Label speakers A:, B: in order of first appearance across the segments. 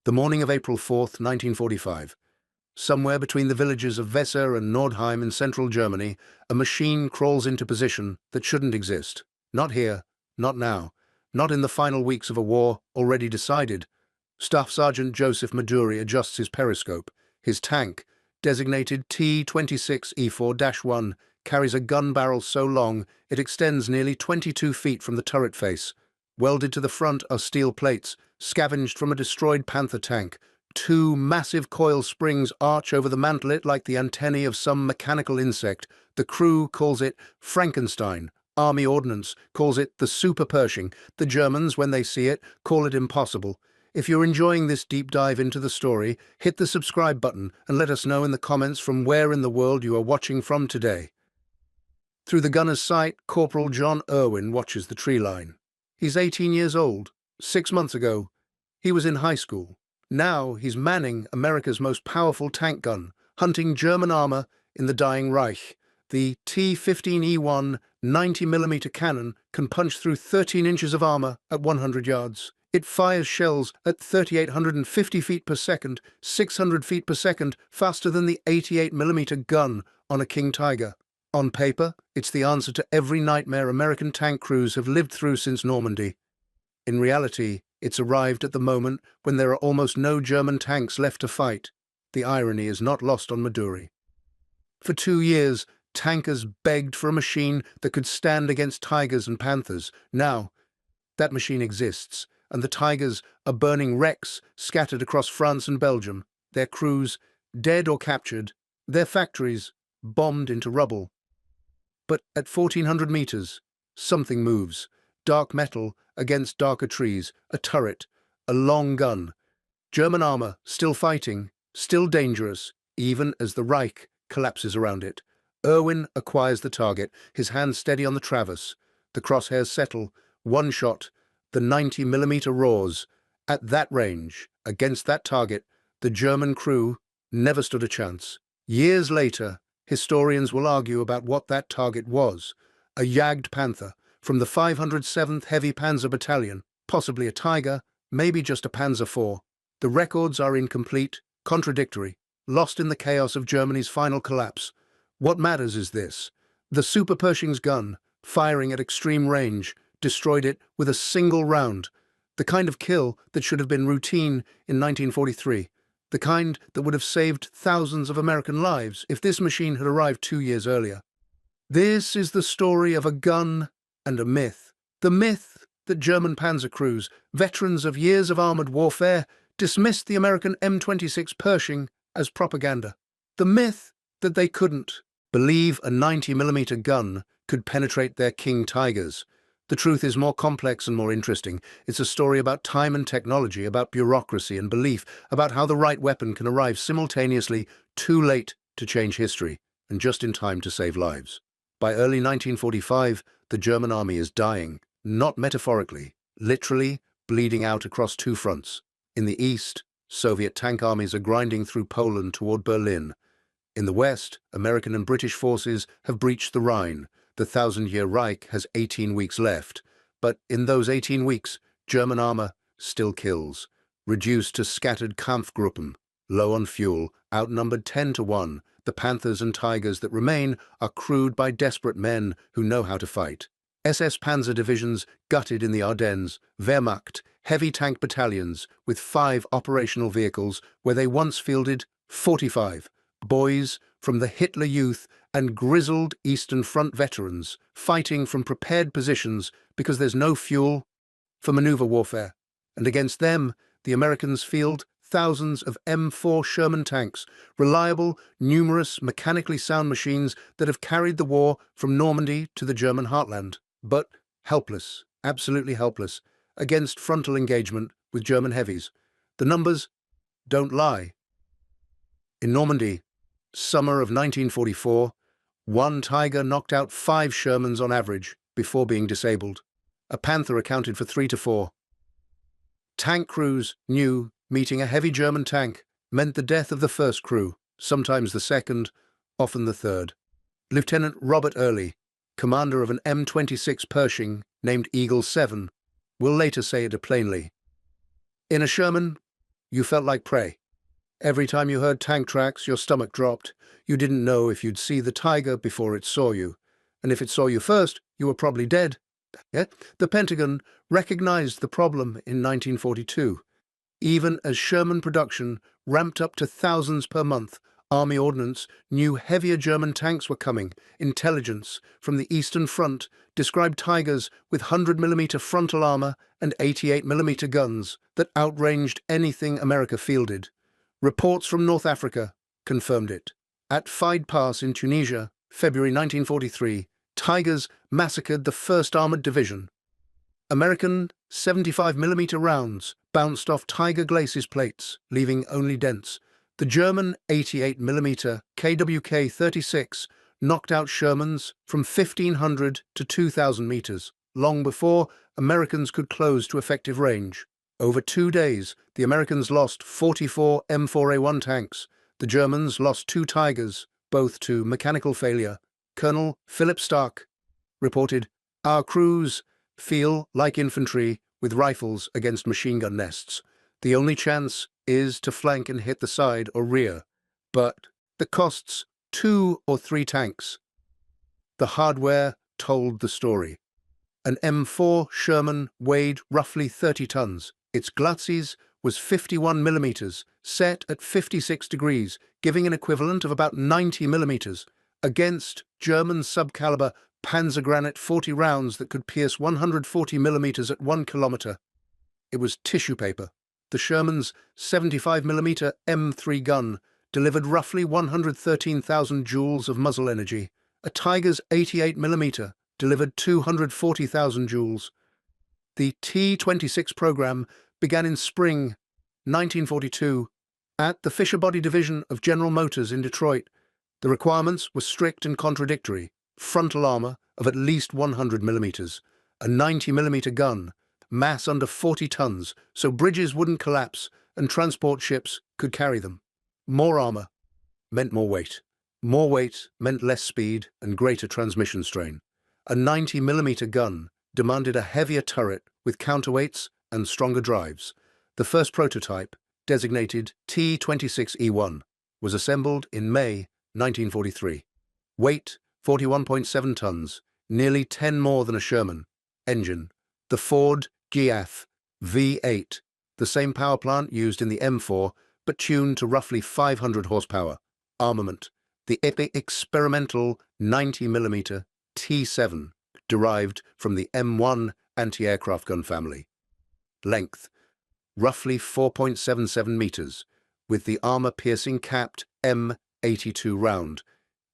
A: The morning of April 4th, 1945. Somewhere between the villages of Weser and Nordheim in central Germany, a machine crawls into position that shouldn't exist. Not here, not now, not in the final weeks of a war already decided. Staff Sergeant Joseph Maduri adjusts his periscope. His tank, designated T-26E4-1, carries a gun barrel so long it extends nearly 22 feet from the turret face. Welded to the front are steel plates, scavenged from a destroyed Panther tank. Two massive coil springs arch over the mantlet like the antennae of some mechanical insect. The crew calls it Frankenstein. Army Ordnance calls it the Super Pershing. The Germans, when they see it, call it impossible. If you're enjoying this deep dive into the story, hit the subscribe button and let us know in the comments from where in the world you are watching from today. Through the gunner's sight, Corporal John Irwin watches the tree line. He's 18 years old. 6 months ago, he was in high school. Now he's manning America's most powerful tank gun, hunting German armor in the dying Reich. The T-15E1 90mm cannon can punch through 13 inches of armor at 100 yards. It fires shells at 3,850 feet per second, 600 feet per second, faster than the 88mm gun on a King Tiger. On paper, it's the answer to every nightmare American tank crews have lived through since Normandy. In reality, it's arrived at the moment when there are almost no German tanks left to fight. The irony is not lost on Maduri. For 2 years, tankers begged for a machine that could stand against Tigers and Panthers. Now, that machine exists, and the Tigers are burning wrecks scattered across France and Belgium, their crews dead or captured, their factories bombed into rubble. But at 1,400 meters, something moves. Dark metal against darker trees, a turret, a long gun. German armor still fighting, still dangerous, even as the Reich collapses around it. Irwin acquires the target, his hand steady on the traverse. The crosshairs settle. One shot, the 90mm roars. At that range, against that target, the German crew never stood a chance. Years later, historians will argue about what that target was. A Jagd Panther from the 507th Heavy Panzer Battalion, possibly a Tiger, maybe just a Panzer IV. The records are incomplete, contradictory, lost in the chaos of Germany's final collapse. What matters is this: the Super Pershing's gun, firing at extreme range, destroyed it with a single round. The kind of kill that should have been routine in 1943. The kind that would have saved thousands of American lives if this machine had arrived 2 years earlier. This is the story of a gun and a myth. The myth that German panzer crews, veterans of years of armored warfare, dismissed the American M26 Pershing as propaganda. The myth that they couldn't believe a 90mm gun could penetrate their King Tigers. The truth is more complex and more interesting. It's a story about time and technology, about bureaucracy and belief, about how the right weapon can arrive simultaneously, too late to change history, and just in time to save lives. By early 1945, the German army is dying, not metaphorically, literally bleeding out across 2 fronts. In the east, Soviet tank armies are grinding through Poland toward Berlin. In the west, American and British forces have breached the Rhine. The 1,000-year Reich has 18 weeks left, but in those 18 weeks, German armor still kills. Reduced to scattered Kampfgruppen, low on fuel, outnumbered 10-1, the Panthers and Tigers that remain are crewed by desperate men who know how to fight. SS Panzer divisions gutted in the Ardennes, Wehrmacht, heavy tank battalions with 5 operational vehicles where they once fielded 45. Boys from the Hitler Youth and grizzled Eastern Front veterans fighting from prepared positions because there's no fuel for maneuver warfare. And against them, the Americans field thousands of M4 Sherman tanks, reliable, numerous, mechanically sound machines that have carried the war from Normandy to the German heartland. But helpless, absolutely helpless, against frontal engagement with German heavies. The numbers don't lie. In Normandy, summer of 1944, 1 Tiger knocked out 5 Shermans on average before being disabled. A Panther accounted for 3 to 4. Tank crews knew meeting a heavy German tank meant the death of the first crew, sometimes the second, often the third. Lieutenant Robert Early, commander of an M26 Pershing named Eagle 7, will later say it plainly. In a Sherman, You felt like prey. Every time you heard tank tracks, your stomach dropped. You didn't know if you'd see the tiger before it saw you. And if it saw you first, you were probably dead. Yet, the Pentagon recognized the problem in 1942. Even as Sherman production ramped up to thousands per month, Army ordnance knew heavier German tanks were coming. Intelligence from the Eastern Front described Tigers with 100mm frontal armor and 88mm guns that outranged anything America fielded. Reports from North Africa confirmed it. At Fide Pass in Tunisia, February 1943, Tigers massacred the 1st Armored Division. American 75mm rounds bounced off Tiger Glacis plates, leaving only dents. The German 88mm KWK-36 knocked out Shermans from 1,500 to 2,000 meters, long before Americans could close to effective range. Over 2 days, the Americans lost 44 M4A1 tanks. The Germans lost 2 Tigers, both to mechanical failure. Colonel Philip Stark reported, "Our crews feel like infantry with rifles against machine gun nests. The only chance is to flank and hit the side or rear, but the costs 2 or 3 tanks." The hardware told the story. An M4 Sherman weighed roughly 30 tons. Its Glacis was 51mm, set at 56 degrees, giving an equivalent of about 90mm, against German subcaliber Panzer granite 40 rounds that could pierce 140mm at 1 kilometer. It was tissue paper. The Sherman's 75mm M3 gun delivered roughly 113,000 joules of muzzle energy. A Tiger's 88mm delivered 240,000 joules. The T-26 program began in spring 1942 at the Fisher Body Division of General Motors in Detroit. The requirements were strict and contradictory. Frontal armor of at least 100mm, a 90mm gun, mass under 40 tons, so bridges wouldn't collapse and transport ships could carry them. More armor meant more weight. More weight meant less speed and greater transmission strain. A 90mm gun demanded a heavier turret with counterweights and stronger drives. The first prototype, designated T-26E1, was assembled in May 1943. Weight 41.7 tons, nearly 10 more than a Sherman. Engine, the Ford GF V8, the same power plant used in the M4, but tuned to roughly 500 horsepower. Armament, the experimental 90mm T7, derived from the M1 anti-aircraft gun family. Length, roughly 4.77 meters, with the armor-piercing capped M82 round.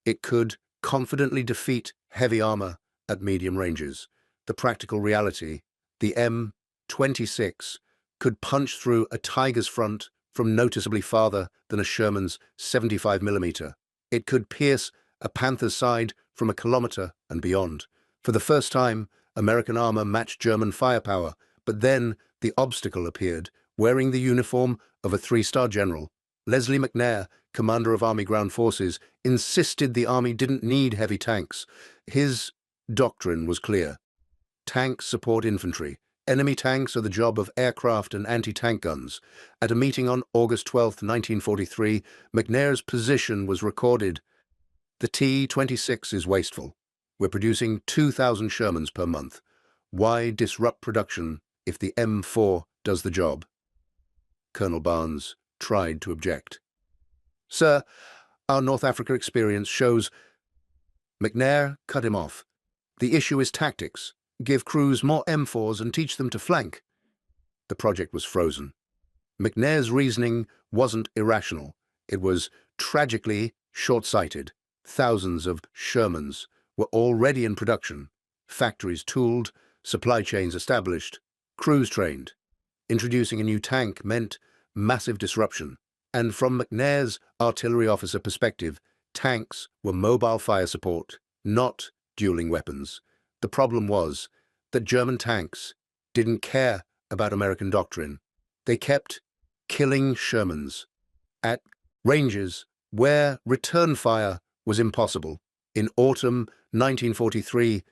A: It could confidently defeat heavy armor at medium ranges. The practical reality, the M26 could punch through a Tiger's front from noticeably farther than a Sherman's 75mm. It could pierce a Panther's side from a kilometer and beyond. For the first time, American armor matched German firepower, but then the obstacle appeared, wearing the uniform of a 3-star general. Leslie McNair, commander of Army Ground Forces, insisted the Army didn't need heavy tanks. His doctrine was clear. Tanks support infantry. Enemy tanks are the job of aircraft and anti-tank guns. At a meeting on August 12, 1943, McNair's position was recorded. The T-26 is wasteful. We're producing 2,000 Shermans per month. Why disrupt production if the M4 does the job? Colonel Barnes tried to object. "Sir, our North Africa experience shows..." McNair cut him off. "The issue is tactics. Give crews more M4s and teach them to flank." The project was frozen. McNair's reasoning wasn't irrational. It was tragically short-sighted. Thousands of Shermans were already in production, factories tooled, supply chains established, crews trained. Introducing a new tank meant massive disruption, and from McNair's artillery officer perspective, tanks were mobile fire support, not dueling weapons. The problem was that German tanks didn't care about American doctrine. They kept killing Shermans at ranges where return fire was impossible. In autumn 1943,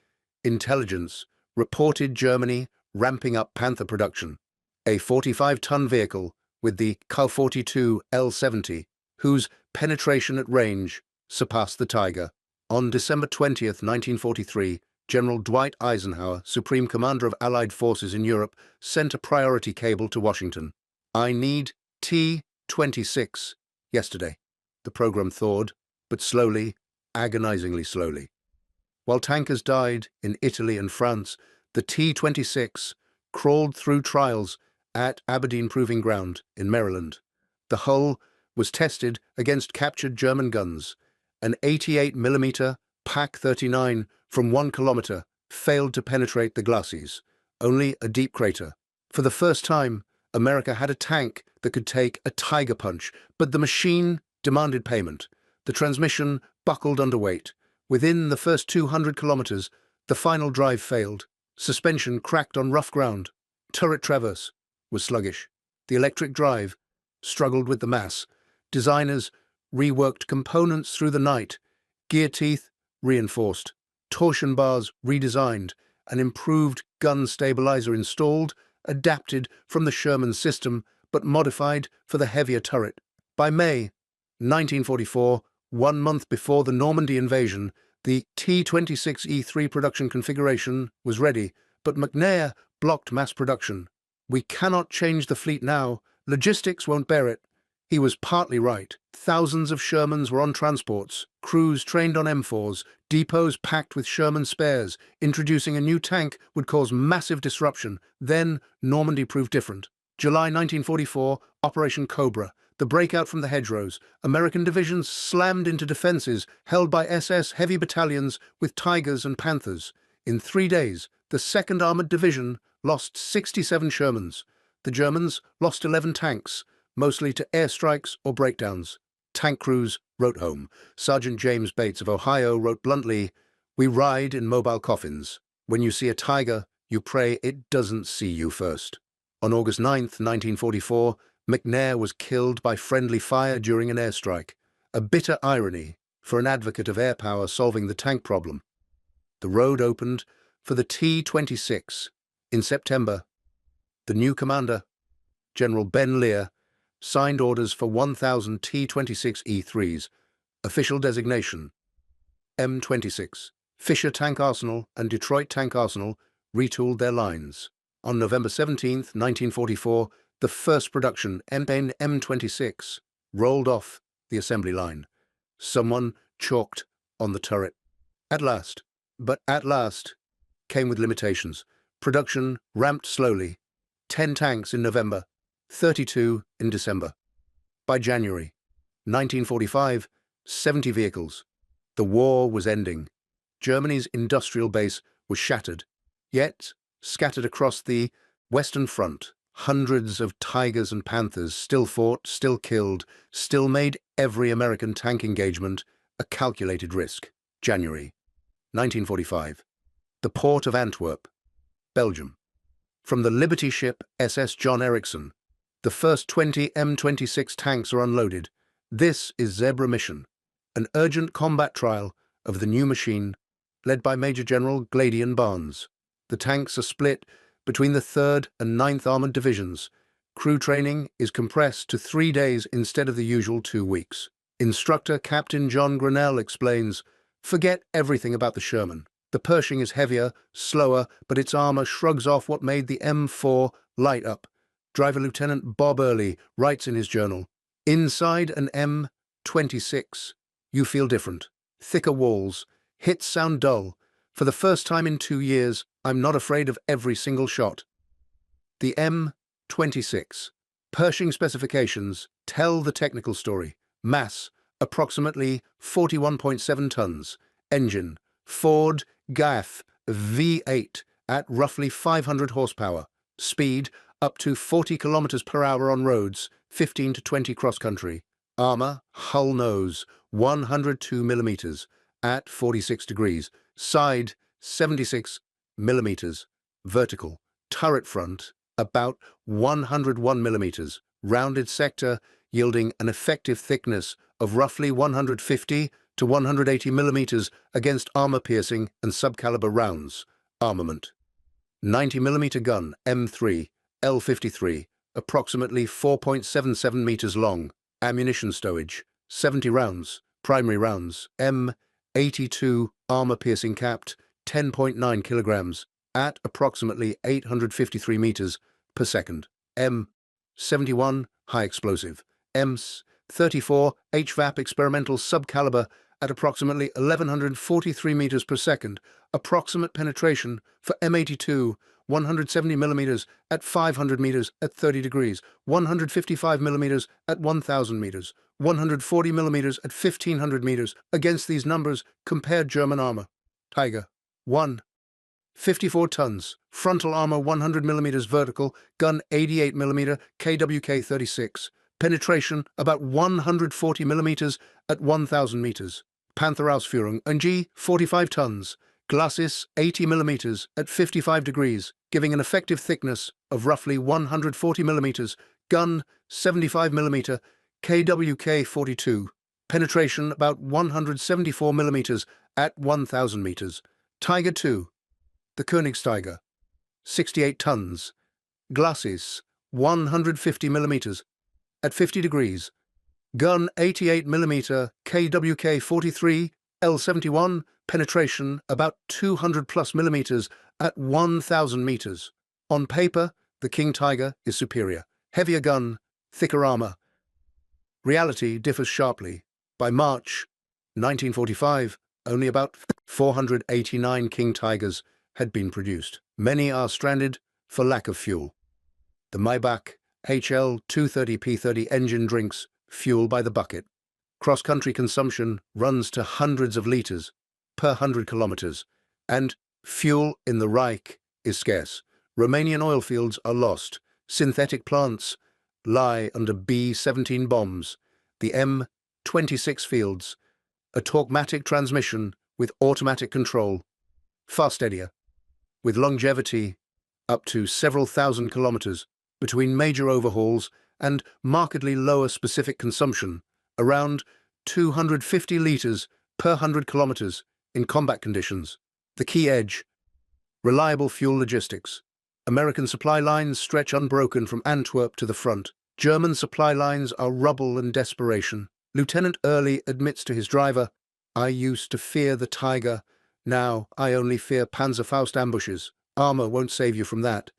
A: intelligence reported Germany ramping up Panther production. A 45-ton vehicle with the Ku-42 L-70, whose penetration at range surpassed the Tiger. On December 20th, 1943, General Dwight Eisenhower, Supreme Commander of Allied Forces in Europe, sent a priority cable to Washington. "I need T-26 yesterday." The program thawed, but slowly, agonizingly slowly. While tankers died in Italy and France, the T-26 crawled through trials at Aberdeen Proving Ground in Maryland. The hull was tested against captured German guns. An 88mm PaK-39 from 1 kilometer failed to penetrate the glacis, only a deep crater. For the first time, America had a tank that could take a tiger punch, but the machine demanded payment. The transmission buckled under weight. Within the first 200 kilometers, the final drive failed. Suspension cracked on rough ground. Turret traverse was sluggish. The electric drive struggled with the mass. Designers reworked components through the night. Gear teeth reinforced. Torsion bars redesigned. An improved gun stabilizer installed, adapted from the Sherman system, but modified for the heavier turret. By May 1944, 1 month before the Normandy invasion, the T-26E3 production configuration was ready, but McNair blocked mass production. "We cannot change the fleet now. Logistics won't bear it." He was partly right. Thousands of Shermans were on transports, crews trained on M4s, depots packed with Sherman spares. Introducing a new tank would cause massive disruption. Then Normandy proved different. July 1944, Operation Cobra. The breakout from the hedgerows. American divisions slammed into defenses held by SS heavy battalions with Tigers and Panthers. In 3 days, the 2nd Armored Division lost 67 Shermans. The Germans lost 11 tanks, mostly to airstrikes or breakdowns. Tank crews wrote home. Sergeant James Bates of Ohio wrote bluntly, "We ride in mobile coffins. When you see a tiger, you pray it doesn't see you first." On August 9th, 1944, McNair was killed by friendly fire during an airstrike. A bitter irony for an advocate of air power solving the tank problem. The road opened for the T-26. In September, the new commander, General Ben Lear, signed orders for 1,000 T-26E3s, official designation, M26. Fisher Tank Arsenal and Detroit Tank Arsenal retooled their lines. On November 17, 1944, the first production M26 rolled off the assembly line. Someone chalked on the turret. At last, came with limitations. Production ramped slowly. 10 tanks in November, 32 in December. By January 1945, 70 vehicles. The war was ending. Germany's industrial base was shattered. Yet, scattered across the Western Front, hundreds of Tigers and Panthers still fought, still killed, still made every American tank engagement a calculated risk. January 1945. The port of Antwerp, Belgium. From the Liberty ship SS John Ericsson, the first 20 M26 tanks are unloaded. This is Zebra Mission, an urgent combat trial of the new machine led by Major General Gladian Barnes. The tanks are split between the 3rd and 9th Armored Divisions. Crew training is compressed to 3 days instead of the usual 2 weeks. Instructor Captain John Grinnell explains, "Forget everything about the Sherman. The Pershing is heavier, slower, but its armor shrugs off what made the M4 light up." Driver Lieutenant Bob Early writes in his journal, "Inside an M26, you feel different. Thicker walls, hits sound dull. For the first time in 2 years, I'm not afraid of every single shot." The M26 Pershing specifications tell the technical story. Mass, approximately 41.7 tons. Engine, Ford GAF V8 at roughly 500 horsepower. Speed, up to 40 kilometers per hour on roads, 15 to 20 cross-country. Armor, hull nose, 102 millimeters at 46 degrees. Side, 76 millimeters. Vertical. Turret front, about 101 millimeters. Rounded sector, yielding an effective thickness of roughly 150 to 180 millimeters against armor-piercing and subcaliber rounds. Armament. 90mm gun, M3, L53, approximately 4.77 meters long. Ammunition stowage, 70 rounds. Primary rounds, M82 armor-piercing capped, 10.9 kilograms, at approximately 853 meters per second. M71 high explosive. M34 HVAP experimental subcaliber at approximately 1143 meters per second. Approximate penetration for M82, 170 millimeters at 500 meters at 30 degrees, 155 millimeters at 1000 meters, 140 millimeters at 1500 meters. Against these numbers, compare German armor. Tiger 1. 54 tons, frontal armor 100 millimeters vertical, gun 88 millimeter, KWK 36. Penetration about 140 millimeters at 1000 meters. Pantherausführung NG 45 tons, glacis 80 millimeters at 55 degrees, giving an effective thickness of roughly 140 millimeters. Gun 75 millimeter, KWK 42. Penetration about 174 millimeters at 1000 meters. Tiger 2. The Königstiger, 68 tons, glacis 150 millimeters at 50 degrees, gun 88 millimeter, KWK 43, L71, penetration about 200 plus millimeters at 1000 meters. On paper, the King Tiger is superior. Heavier gun, thicker armor. Reality differs sharply. By March 1945, only about 489 King Tigers had been produced. Many are stranded for lack of fuel. The Maybach HL 230P30 engine drinks fuel by the bucket. Cross-country consumption runs to hundreds of liters per 100 kilometers, and fuel in the Reich is scarce. Romanian oil fields are lost. Synthetic plants lie under B-17 bombs. The M26 fields, a torquematic transmission with automatic control, far steadier, with longevity up to several thousand kilometers between major overhauls and markedly lower specific consumption, around 250 liters per 100 kilometers in combat conditions. The key edge, reliable fuel logistics. American supply lines stretch unbroken from Antwerp to the front. German supply lines are rubble and desperation. Lieutenant Early admits to his driver, "I used to fear the Tiger. Now I only fear Panzerfaust ambushes. Armor won't save you from that."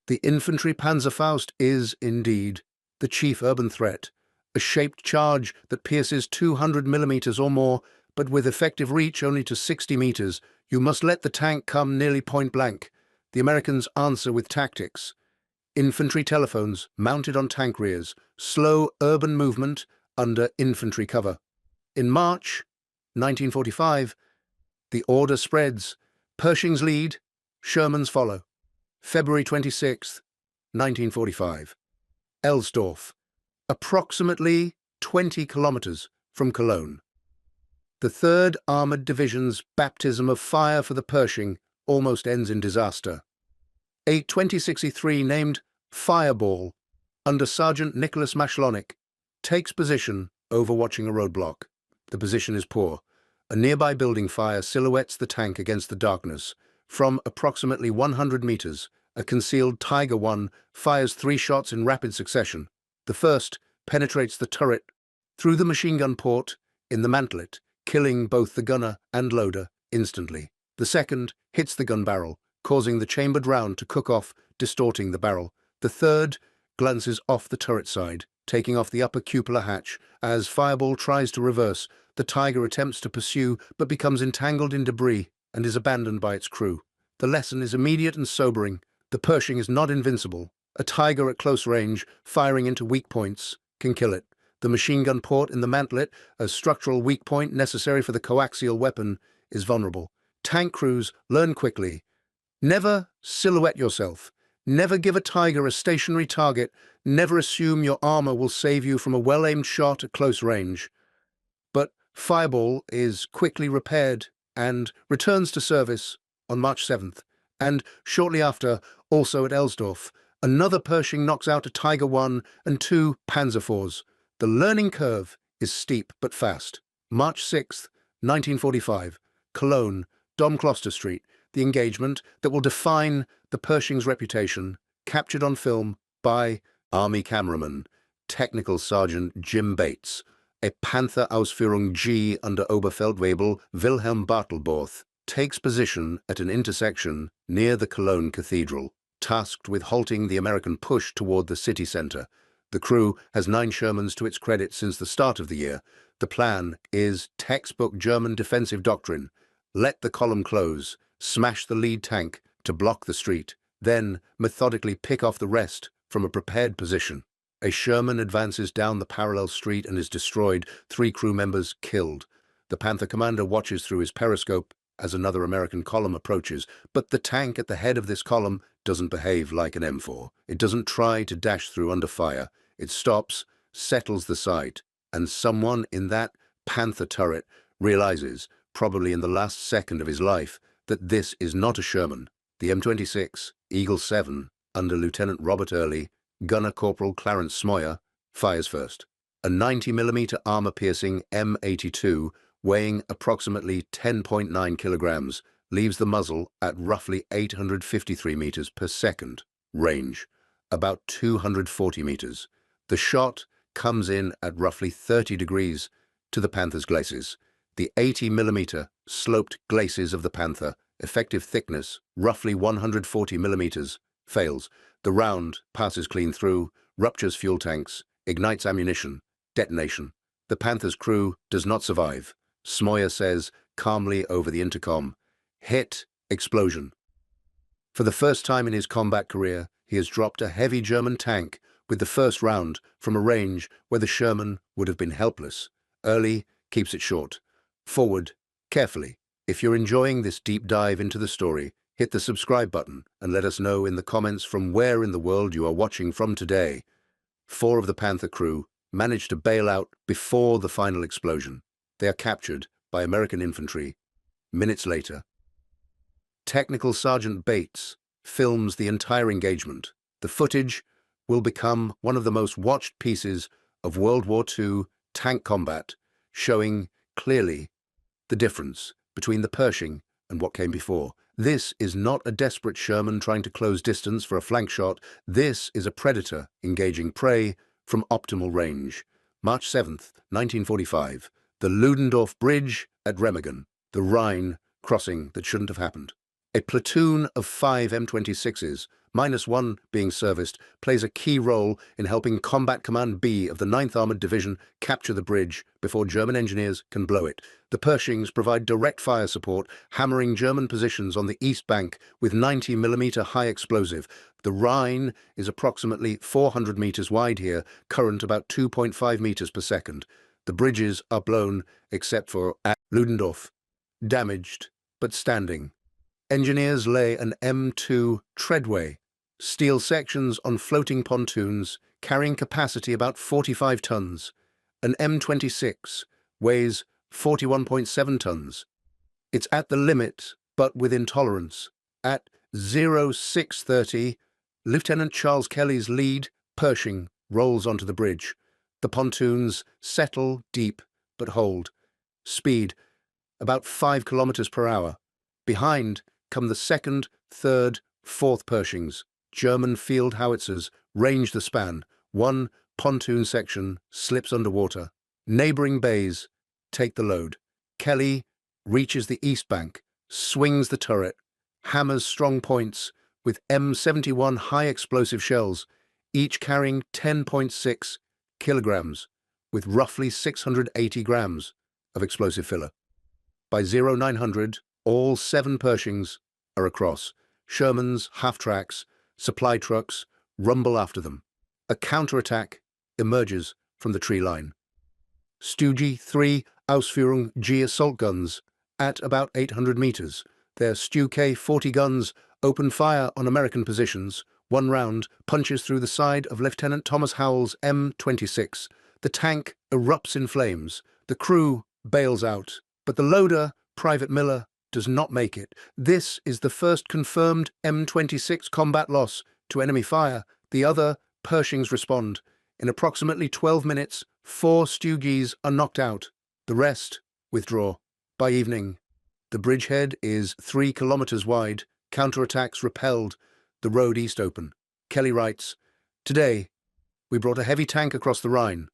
A: The infantry Panzerfaust is, indeed, the chief urban threat, a shaped charge that pierces 200 millimeters or more, but with effective reach only to 60 meters. You must let the tank come nearly point blank. The Americans answer with tactics. Infantry telephones mounted on tank rears, slow urban movement under infantry cover. In March 1945, the order spreads. Pershings lead, Shermans follow. February 26, 1945. Elsdorf, approximately 20 kilometers from Cologne. The 3rd Armored Division's baptism of fire for the Pershing almost ends in disaster. A 2063 named Fireball, under Sergeant Nicholas Mashlonik, takes position overwatching a roadblock. The position is poor. A nearby building fire silhouettes the tank against the darkness. From approximately 100 meters, a concealed Tiger 1 fires 3 shots in rapid succession. The first penetrates the turret through the machine gun port in the mantlet, killing both the gunner and loader instantly. The second hits the gun barrel, causing the chambered round to cook off, distorting the barrel. The third glances off the turret side, taking off the upper cupola hatch. As Fireball tries to reverse, the Tiger attempts to pursue but becomes entangled in debris and is abandoned by its crew. The lesson is immediate and sobering. The Pershing is not invincible. A Tiger at close range, firing into weak points, can kill it. The machine gun port in the mantlet, a structural weak point necessary for the coaxial weapon, is vulnerable. Tank crews learn quickly. Never silhouette yourself. Never give a Tiger a stationary target. Never assume your armor will save you from a well-aimed shot at close range. But Fireball is quickly repaired and returns to service on March 7th. And shortly after, also at Elsdorf, another Pershing knocks out a Tiger 1 and 2 Panzer IVs. The learning curve is steep but fast. March 6th, 1945, Cologne, Domkloster Street, the engagement that will define the Pershing's reputation, captured on film by Army cameraman, Technical Sergeant Jim Bates, a Panther Ausführung G under Oberfeldwebel Wilhelm Bartelborth, takes position at an intersection near the Cologne Cathedral, tasked with halting the American push toward the city center. The crew has 9 Shermans to its credit since the start of the year. The plan is textbook German defensive doctrine. Let the column close, smash the lead tank to block the street, then methodically pick off the rest from a prepared position. A Sherman advances down the parallel street and is destroyed, 3 crew members killed. The Panther commander watches through his periscope as another American column approaches, but the tank at the head of this column doesn't behave like an M4. It doesn't try to dash through under fire. It stops, settles the sight, and someone in that Panther turret realizes, probably in the last second of his life, that this is not a Sherman. The M26, Eagle 7, under Lieutenant Robert Early, Gunner Corporal Clarence Smoyer, fires first. A 90mm armor-piercing M82, weighing approximately 10.9 kilograms, leaves the muzzle at roughly 853 meters per second. Range, about 240 meters. The shot comes in at roughly 30 degrees to the Panther's glacis. The 80mm sloped glacis of the Panther, effective thickness, roughly 140 millimeters, fails. The round passes clean through, ruptures fuel tanks, ignites ammunition, detonation. The Panther's crew does not survive. Smoyer says calmly over the intercom, "Hit, explosion." For the first time in his combat career, he has dropped a heavy German tank with the first round from a range where the Sherman would have been helpless. Early keeps it short. Forward, carefully. If you're enjoying this deep dive into the story, hit the subscribe button and let us know in the comments from where in the world you are watching from today. 4 of the Panther crew managed to bail out before the final explosion. They are captured by American infantry minutes later. Technical Sergeant Bates films the entire engagement. The footage will become one of the most watched pieces of World War II tank combat, showing clearly the difference between the Pershing and what came before. This is not a desperate Sherman trying to close distance for a flank shot. This is a predator engaging prey from optimal range. March 7th, 1945. The Ludendorff Bridge at Remagen. The Rhine crossing that shouldn't have happened. A platoon of 5 M26s, -1 being serviced, plays a key role in helping Combat Command B of the 9th Armored Division capture the bridge before German engineers can blow it. The Pershings provide direct fire support, hammering German positions on the east bank with 90mm high explosive. The Rhine is approximately 400 meters wide here, current about 2.5 meters per second. The bridges are blown except for at Ludendorff, damaged but standing. Engineers lay an M2 treadway, steel sections on floating pontoons carrying capacity about 45 tons. An M26 weighs 41.7 tons. It's at the limit, but within tolerance. At 0630, Lieutenant Charles Kelly's lead Pershing rolls onto the bridge. The pontoons settle deep but hold. Speed, about 5 kilometers per hour. Behind come the 2nd, 3rd, 4th Pershings. German field howitzers range the span. One pontoon section slips underwater. Neighboring bays take the load. Kelly reaches the east bank, swings the turret, hammers strong points with M71 high explosive shells, each carrying 10.6 kilograms with roughly 680 grams of explosive filler. By 0900, all 7 Pershings are across. Shermans, half-tracks, supply trucks rumble after them. A counterattack emerges from the tree line. Stugee 3 Ausführung G assault guns at about 800 meters. Their Stu K-40 guns open fire on American positions. One round punches through the side of Lieutenant Thomas Howell's M26. The tank erupts in flames. The crew bails out, but the loader, Private Miller, does not make it. This is the first confirmed M26 combat loss to enemy fire. The other Pershings respond. In approximately 12 minutes, 4 Stugees are knocked out. The rest withdraw. By evening, the bridgehead is 3 kilometers wide, counterattacks repelled, the road east open. Kelly writes, "Today, We brought a heavy tank across the Rhine.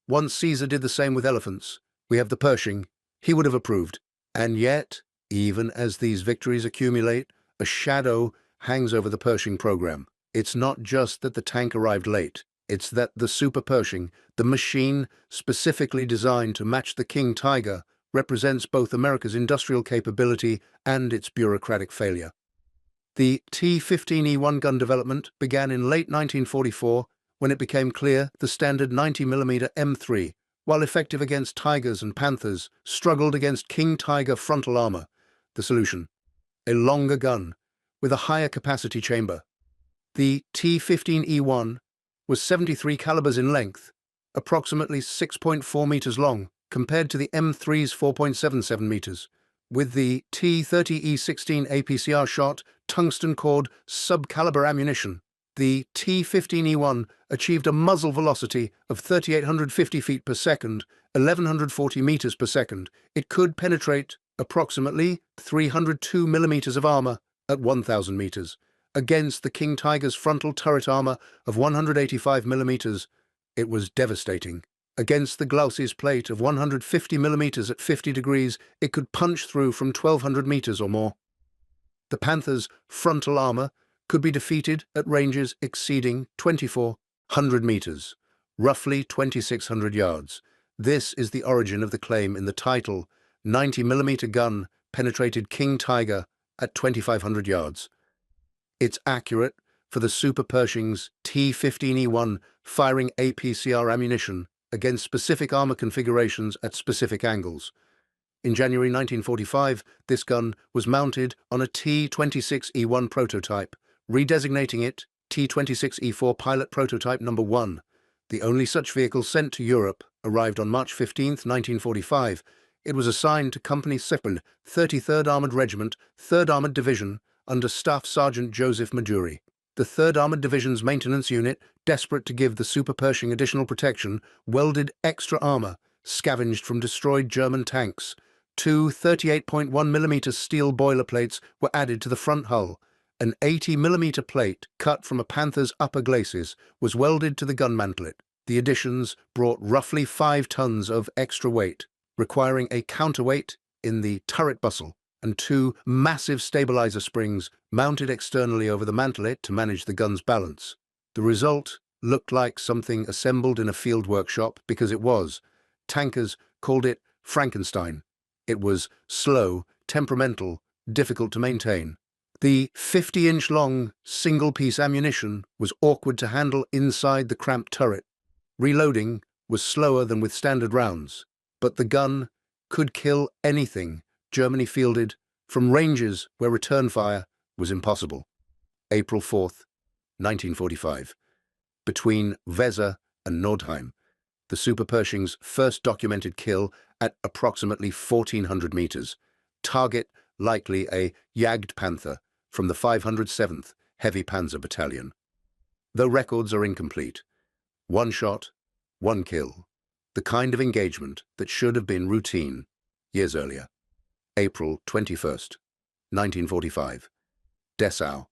A: Once Caesar did the same with elephants. We have the Pershing. He would have approved. And yet, even as these victories accumulate, a shadow hangs over the Pershing program. It's not just that the tank arrived late. It's that the Super Pershing, the machine specifically designed to match the King Tiger, represents both America's industrial capability and its bureaucratic failure. The T-15E1 gun development began in late 1944 when it became clear the standard 90mm M3, while effective against Tigers and Panthers, struggled against King Tiger frontal armor. The solution: a longer gun with a higher capacity chamber. The T-15E1 was 73 calibers in length, approximately 6.4 meters long, compared to the M3's 4.77 meters. With the T-30E16 APCR shot, tungsten-cored, sub-caliber ammunition, the T-15E1 achieved a muzzle velocity of 3,850 feet per second, 1,140 meters per second. It could penetrate approximately 302 millimeters of armor at 1,000 meters. Against the King Tiger's frontal turret armor of 185 millimeters, it was devastating. Against the Gloucester's plate of 150 millimeters at 50 degrees, it could punch through from 1,200 meters or more. The Panther's frontal armor could be defeated at ranges exceeding 2,400 meters, roughly 2,600 yards. This is the origin of the claim in the title: 90mm gun penetrated King Tiger at 2,500 yards. It's accurate for the Super Pershing's T-15E1 firing APCR ammunition against specific armor configurations at specific angles. In January 1945, this gun was mounted on a T-26E1 prototype, redesignating it T-26E4 Pilot Prototype No. 1. The only such vehicle sent to Europe arrived on March 15, 1945. It was assigned to Company 2nd, 33rd Armored Regiment, 3rd Armored Division, under Staff Sergeant Joseph Majuri. The 3rd Armored Division's maintenance unit, desperate to give the Super Pershing additional protection, welded extra armor, scavenged from destroyed German tanks. Two 38.1mm steel boiler plates were added to the front hull. An 80mm plate, cut from a Panther's upper glacis, was welded to the gun mantlet. The additions brought roughly 5 tons of extra weight, requiring a counterweight in the turret bustle, and 2 massive stabilizer springs mounted externally over the mantlet to manage the gun's balance. The result looked like something assembled in a field workshop, because it was. Tankers called it Frankenstein. It was slow, temperamental, difficult to maintain. The 50-inch-long single-piece ammunition was awkward to handle inside the cramped turret. Reloading was slower than with standard rounds, but the gun could kill anything Germany fielded from ranges where return fire was impossible. April 4th, 1945. Between Weser and Nordheim, the Super Pershing's first documented kill at approximately 1,400 meters. Target likely a Jagdpanther from the 507th Heavy Panzer Battalion. Though records are incomplete, 1 shot, 1 kill, the kind of engagement that should have been routine years earlier. April 21st, 1945. Dessau,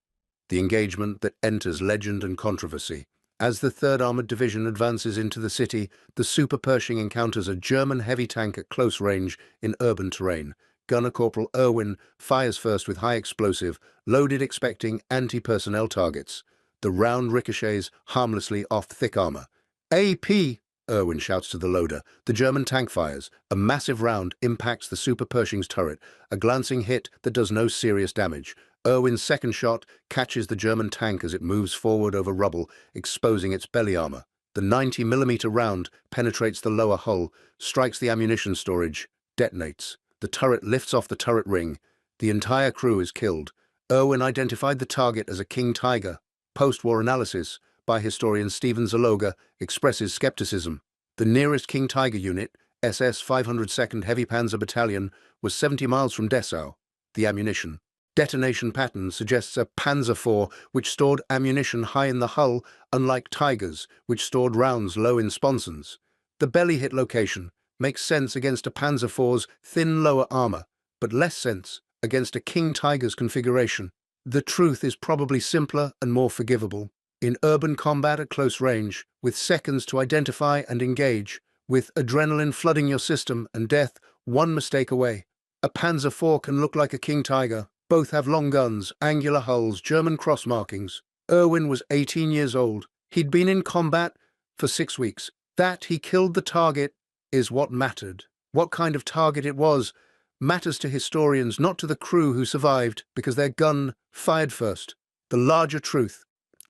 A: the engagement that enters legend and controversy. As the 3rd Armored Division advances into the city, the Super Pershing encounters a German heavy tank at close range in urban terrain. Gunner Corporal Irwin fires first with high explosive, loaded expecting anti-personnel targets. The round ricochets harmlessly off thick armor. AP! Irwin shouts to the loader. The German tank fires. A massive round impacts the Super Pershing's turret, a glancing hit that does no serious damage. Irwin's second shot catches the German tank as it moves forward over rubble, exposing its belly armor. The 90mm round penetrates the lower hull, strikes the ammunition storage, detonates. The turret lifts off the turret ring. The entire crew is killed. Irwin identified the target as a King Tiger. Post-war analysis by historian Stephen Zaloga expresses skepticism. The nearest King Tiger unit, SS 502nd Heavy Panzer Battalion, was 70 miles from Dessau. The ammunition detonation pattern suggests a Panzer IV, which stored ammunition high in the hull, unlike Tigers, which stored rounds low in sponsons. The belly hit location makes sense against a Panzer IV's thin lower armor, but less sense against a King Tiger's configuration. The truth is probably simpler and more forgivable. In urban combat at close range, with seconds to identify and engage, with adrenaline flooding your system and death one mistake away. A Panzer IV can look like a King Tiger. Both have long guns, angular hulls, German cross markings. Irwin was 18 years old. He'd been in combat for 6 weeks. That he killed the target is what mattered. What kind of target it was matters to historians, not to the crew who survived, because their gun fired first. The larger truth: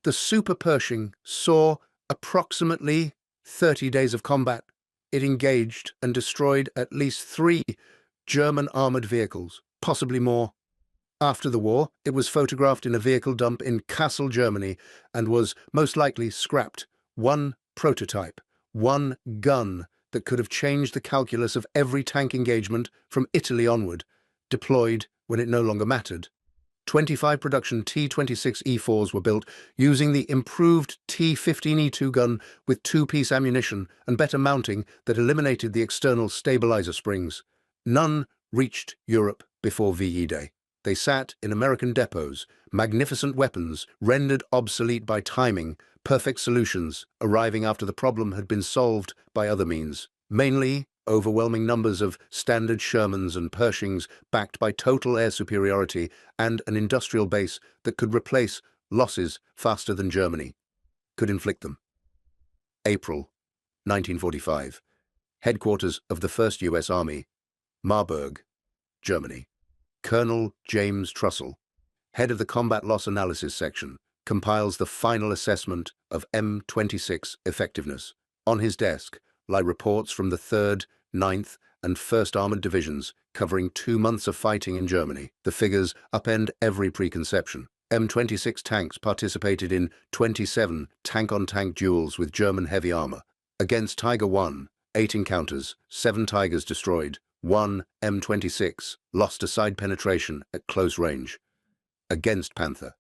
A: the Super Pershing saw approximately 30 days of combat. It engaged and destroyed at least 3 German armoured vehicles, possibly more. After the war, it was photographed in a vehicle dump in Kassel, Germany, and was most likely scrapped. One prototype, one gun that could have changed the calculus of every tank engagement from Italy onward, deployed when it no longer mattered. 25 production T-26 E4s were built using the improved T-15E2 gun with 2-piece ammunition and better mounting that eliminated the external stabilizer springs. None reached Europe before VE Day. They sat in American depots, magnificent weapons rendered obsolete by timing, perfect solutions arriving after the problem had been solved by other means, mainly overwhelming numbers of standard Shermans and Pershings backed by total air superiority and an industrial base that could replace losses faster than Germany could inflict them. April 1945. Headquarters of the 1st U.S. Army, Marburg, Germany. Colonel James Trussell, head of the Combat Loss Analysis Section, compiles the final assessment of M26 effectiveness. On his desk lie reports from the 3rd, 9th, and 1st Armoured Divisions, covering 2 months of fighting in Germany. The figures upend every preconception. M26 tanks participated in 27 tank-on-tank duels with German heavy armour. Against Tiger 1, 8 encounters, 7 Tigers destroyed, 1 M26 lost to side penetration at close range. Against Panther,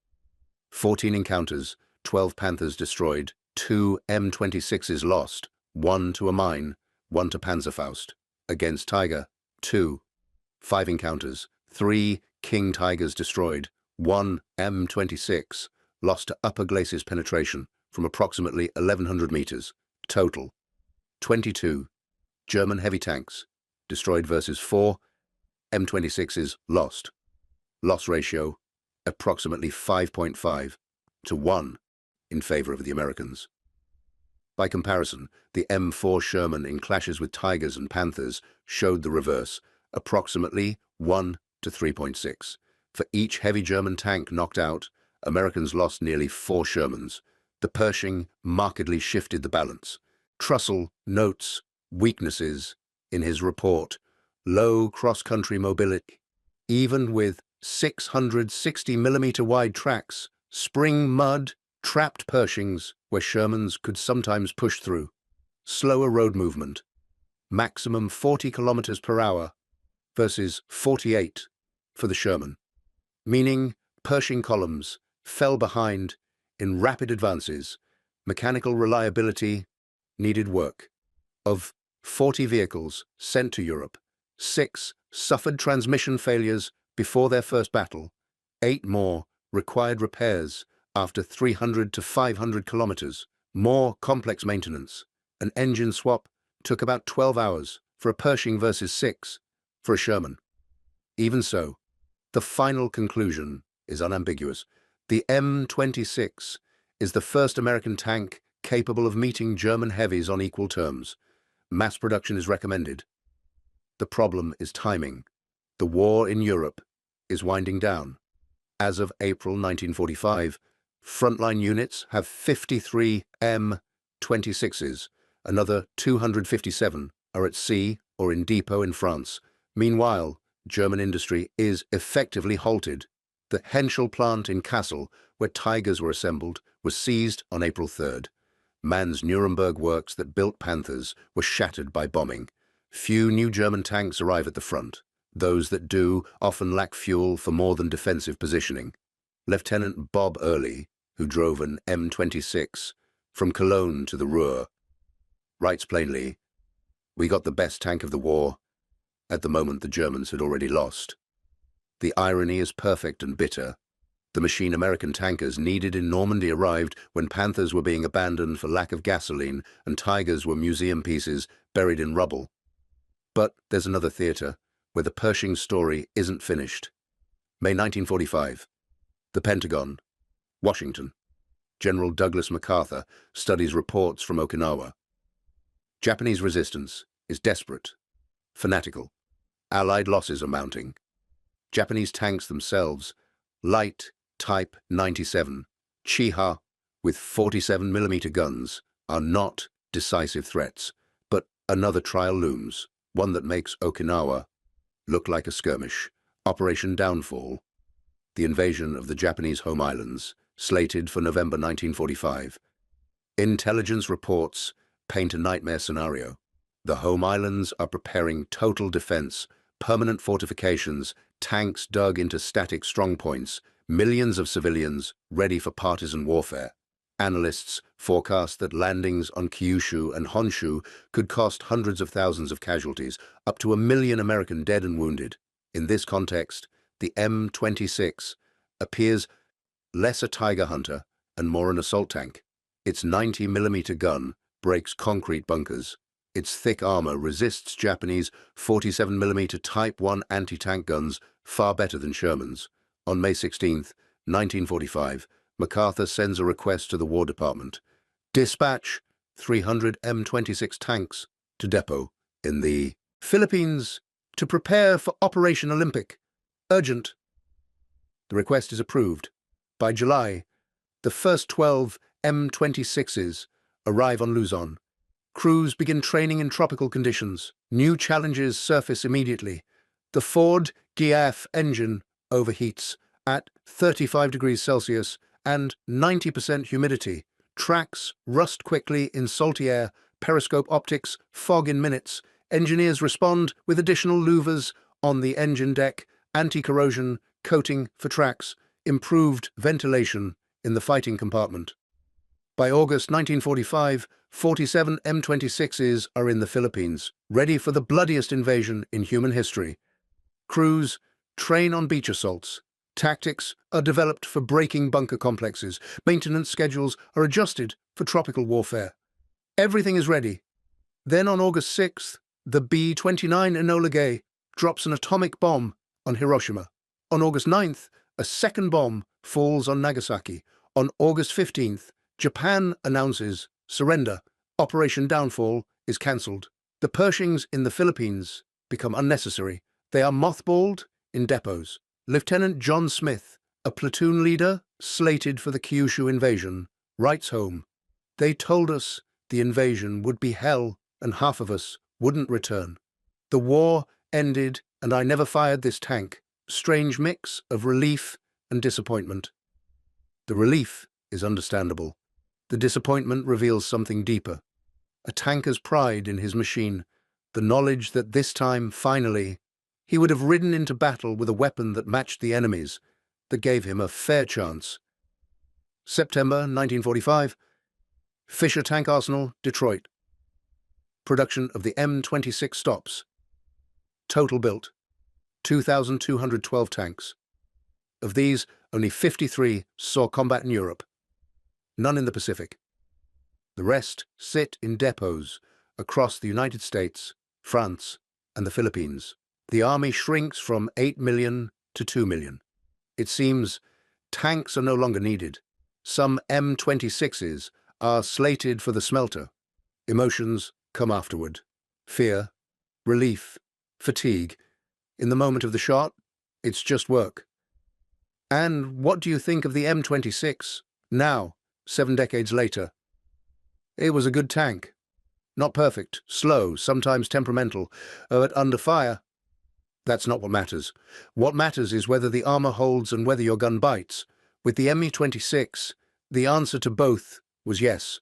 A: 14 encounters, 12 Panthers destroyed, 2 M26s lost, 1 to a mine, 1 to Panzerfaust. Against Tiger, 5 encounters, 3 King Tigers destroyed, 1 M26 lost to upper glacis penetration from approximately 1,100 meters. Total, 22 German heavy tanks destroyed versus 4 M26s lost. Loss ratio, approximately 5.5 to 1 in favor of the Americans. By comparison, the M4 Sherman in clashes with Tigers and Panthers showed the reverse, approximately 1 to 3.6. For each heavy German tank knocked out, Americans lost nearly 4 Shermans. The Pershing markedly shifted the balance. Trussell notes weaknesses in his report: low cross-country mobility. Even with 660mm wide tracks, spring mud, trapped Pershings where Shermans could sometimes push through. Slower road movement, maximum 40 kilometers per hour versus 48 for the Sherman, meaning Pershing columns fell behind in rapid advances. Mechanical reliability needed work. Of 40 vehicles sent to Europe, 6 suffered transmission failures before their first battle. 8 more required repairs after 300 to 500 kilometers. More complex maintenance. An engine swap took about 12 hours for a Pershing versus 6 for a Sherman. Even so, the final conclusion is unambiguous. The M26 is the first American tank capable of meeting German heavies on equal terms. Mass production is recommended. The problem is timing. The war in Europe is winding down. As of April 1945, frontline units have 53 M26s. Another 257 are at sea or in depot in France. Meanwhile, German industry is effectively halted. The Henschel plant in Kassel, where Tigers were assembled, was seized on April 3rd. Mann's Nuremberg works that built Panthers were shattered by bombing. Few new German tanks arrive at the front. Those that do often lack fuel for more than defensive positioning. Lieutenant Bob Early, who drove an M26 from Cologne to the Ruhr, writes plainly, "We got the best tank of the war at the moment the Germans had already lost. The irony is perfect and bitter. The machine American tankers needed in Normandy arrived when Panthers were being abandoned for lack of gasoline and Tigers were museum pieces buried in rubble. But there's another theatre where the Pershing story isn't finished. May 1945. The Pentagon, Washington. General Douglas MacArthur studies reports from Okinawa. Japanese resistance is desperate, fanatical. Allied losses are mounting. Japanese tanks themselves, light Type 97, Chiha, with 47mm guns, are not decisive threats, but another trial looms, one that makes Okinawa look like a skirmish. Operation Downfall, the invasion of the Japanese home islands, slated for November 1945. Intelligence reports paint a nightmare scenario. The home islands are preparing total defense, permanent fortifications, tanks dug into static strongpoints, millions of civilians ready for partisan warfare. Analysts forecast that landings on Kyushu and Honshu could cost hundreds of thousands of casualties, up to 1 million American dead and wounded. In this context, the M26 appears less a tiger hunter and more an assault tank. Its 90mm gun breaks concrete bunkers. Its thick armor resists Japanese 47mm Type 1 anti-tank guns far better than Shermans. On May 16, 1945, MacArthur sends a request to the War Department. Dispatch 300 M26 tanks to depot in the Philippines to prepare for Operation Olympic. Urgent. The request is approved. By July, the first 12 M26s arrive on Luzon. Crews begin training in tropical conditions. New challenges surface immediately. The Ford GIAF engine overheats at 35 degrees Celsius and 90% humidity. Tracks rust quickly in salty air, periscope optics fog in minutes. Engineers respond with additional louvers on the engine deck, anti-corrosion coating for tracks, improved ventilation in the fighting compartment. By August 1945, 47 M26s are in the Philippines, ready for the bloodiest invasion in human history. Crews train on beach assaults. Tactics are developed for breaking bunker complexes. Maintenance schedules are adjusted for tropical warfare. Everything is ready. Then on August 6th, the B-29 Enola Gay drops an atomic bomb on Hiroshima. On August 9th, a second bomb falls on Nagasaki. On August 15th, Japan announces surrender. Operation Downfall is cancelled. The Pershings in the Philippines become unnecessary. They are mothballed in depots. Lieutenant John Smith, a platoon leader slated for the Kyushu invasion, writes home, "They told us the invasion would be hell and half of us wouldn't return. The war ended and I never fired this tank." Strange mix of relief and disappointment. The relief is understandable. The disappointment reveals something deeper. A tanker's pride in his machine, the knowledge that this time, finally, he would have ridden into battle with a weapon that matched the enemy's, that gave him a fair chance. September 1945. Fisher Tank Arsenal, Detroit. Production of the M26 stops. Total built 2,212 tanks. Of these, only 53 saw combat in Europe, none in the Pacific. The rest sit in depots across the United States, France, and the Philippines. The army shrinks from 8 million to 2 million. It seems tanks are no longer needed. Some M26s are slated for the smelter. Emotions come afterward. Fear, relief, fatigue. In the moment of the shot, it's just work. And what do you think of the M26 now, 7 decades later? It was a good tank. Not perfect, slow, sometimes temperamental, but under fire. That's not what matters. What matters is whether the armor holds and whether your gun bites. With the M26, the answer to both was yes.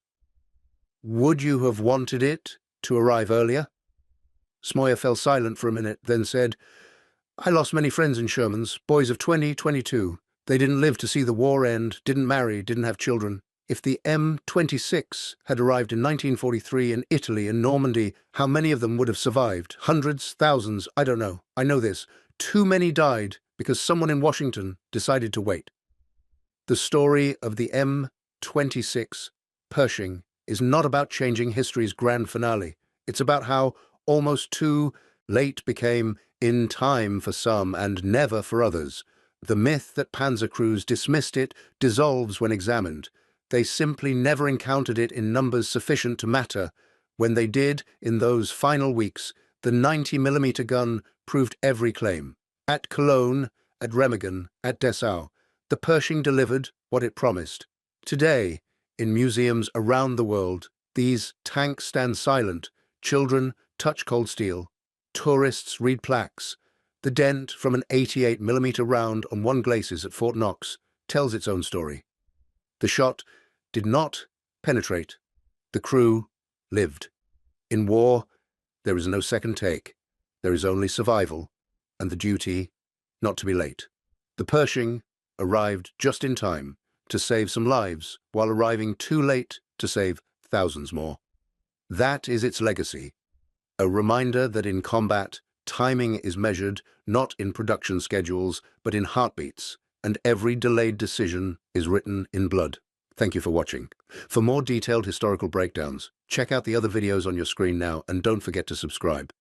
A: Would you have wanted it to arrive earlier? Smoyer fell silent for a minute, then said, "I lost many friends in Shermans, boys of 20, 22. They didn't live to see the war end, didn't marry, didn't have children. If the M26 had arrived in 1943 in Italy and Normandy, how many of them would have survived? Hundreds, thousands, I don't know. I know this. Too many died because someone in Washington decided to wait." The story of the M26 Pershing is not about changing history's grand finale. It's about how almost too late became in time for some and never for others. The myth that Panzer crews dismissed it dissolves when examined. They simply never encountered it in numbers sufficient to matter. When they did, in those final weeks, the 90mm gun proved every claim. At Cologne, at Remagen, at Dessau, the Pershing delivered what it promised. Today, in museums around the world, these tanks stand silent. Children touch cold steel. Tourists read plaques. The dent from an 88mm round on one glacis at Fort Knox tells its own story. The shot did not penetrate. The crew lived. In war, there is no second take. There is only survival, and the duty not to be late. The Pershing arrived just in time to save some lives, while arriving too late to save thousands more. That is its legacy, a reminder that in combat, timing is measured not in production schedules, but in heartbeats, and every delayed decision is written in blood. Thank you for watching. For more detailed historical breakdowns, check out the other videos on your screen now, and don't forget to subscribe.